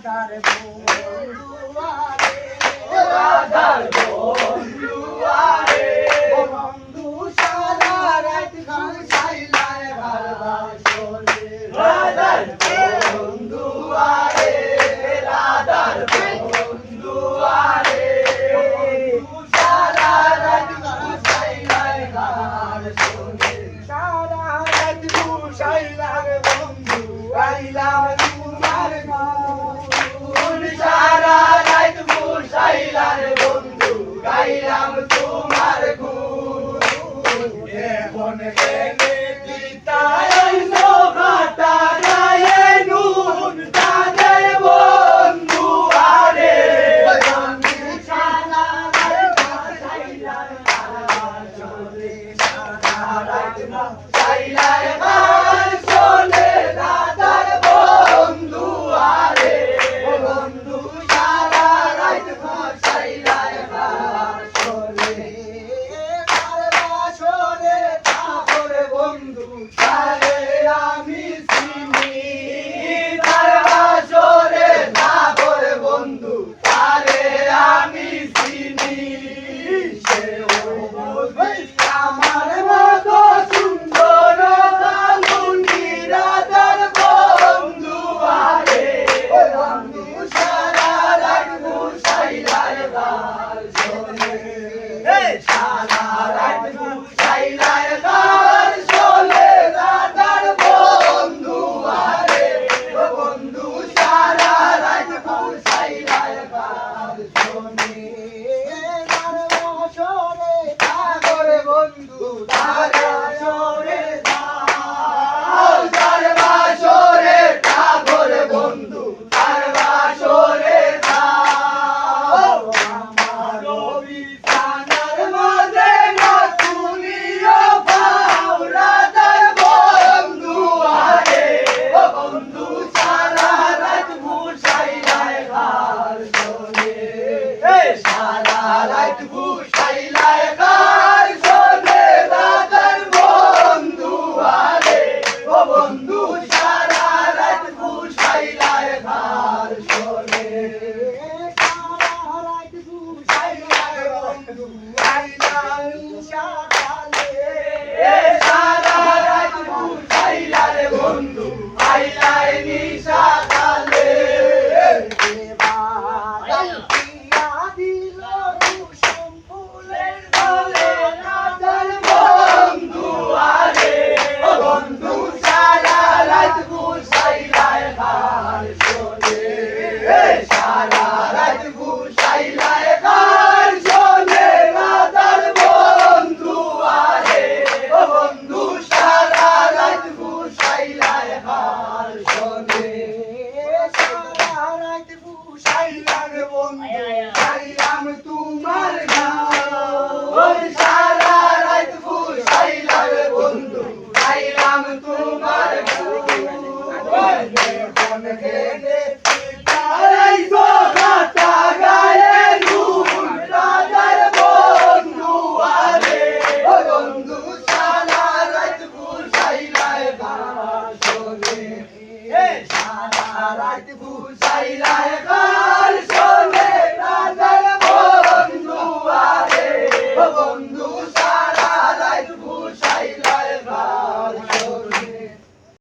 রাধার বন্ধুয়ারে রাধার বন্ধুয়ারে বন্ধু সারা রাত গান গাইলায় ভালোবাসলে রাধার বন্ধুয়ারে রাধার বন্ধুয়ারে বন্ধু সারা রাত গান গাইলায় ভালোবাসলে সারা রাত বুঝাইলাম বন্ধু গাইলাম তোমার গুণ সারা রাত বুঝাইলাম বন্ধু গাইলাম তোমার গুণ এখন কেনে দিতাই সোহাটা গায়ে নুন তাদের বন্ধু আরে বন্ধু সারা রাত বুঝাইলাম চলে সারা রাত বুঝাইলাম চলে রাধার বন্ধু আরে বন্ধু সারা রাত বুঝাইলাম চলে ভালোবাসলে তারপরে বন্ধু তারে আমি চিনি ভালোবাসলে তারপরে বন্ধু তারে আমি চিনি সেও আমার মতো সুন্দর কালুনি রাধার বন্ধু আরে বন্ধু সারা রাত বুঝাইলাম গাল চলে সারা রাত বুঝাইলাম গাল চলে রাধার বন্ধু আরে বন্ধু সারা রাত বুঝাইলাম গাল চলে ভালোবাসলে তারপরে বন্ধু তারে চলে তার বাসরে তারপরে বন্ধু তার বাসরে আমার বিছানার মাঝে নতুনিও পাও রাধার বন্ধু আরে বন্ধু সারা রাত বুঝাইলাম গাল চলে সারা রাত বুঝাইলাম গাল চলে রাধার বন্ধু আরে বন্ধু সারা রাত বুঝাইলাম গাল চলে সারা রাত বুঝাইলাম বন্ধু আইলাম সকালে সারা রাত বুঝাইলাম বন্ধু আইলাম সকালে দিল কুসুম ফুলের দলে রাধার বন্ধু আরে বন্ধু সারা রাত বুঝাইলাম গাল চলে সারা রাত বুঝাইলাম গাল চলে রাধার বন্ধু আরে বন্ধু সারা রাত বুঝাইলাম গাল চলে সারা রাত বুঝাইলাম বন্ধু গাইলাম তোমার গান সারা রাত বুঝাইলাম বন্ধু গাইলাম তোমার গান এখন কেনে তাই সোহাটা গায়ে নুন রাধার বন্ধু আরে বন্ধু সারা রাত বুঝাইলাম গাল চলে সারা রাত বুঝাইলাম গাল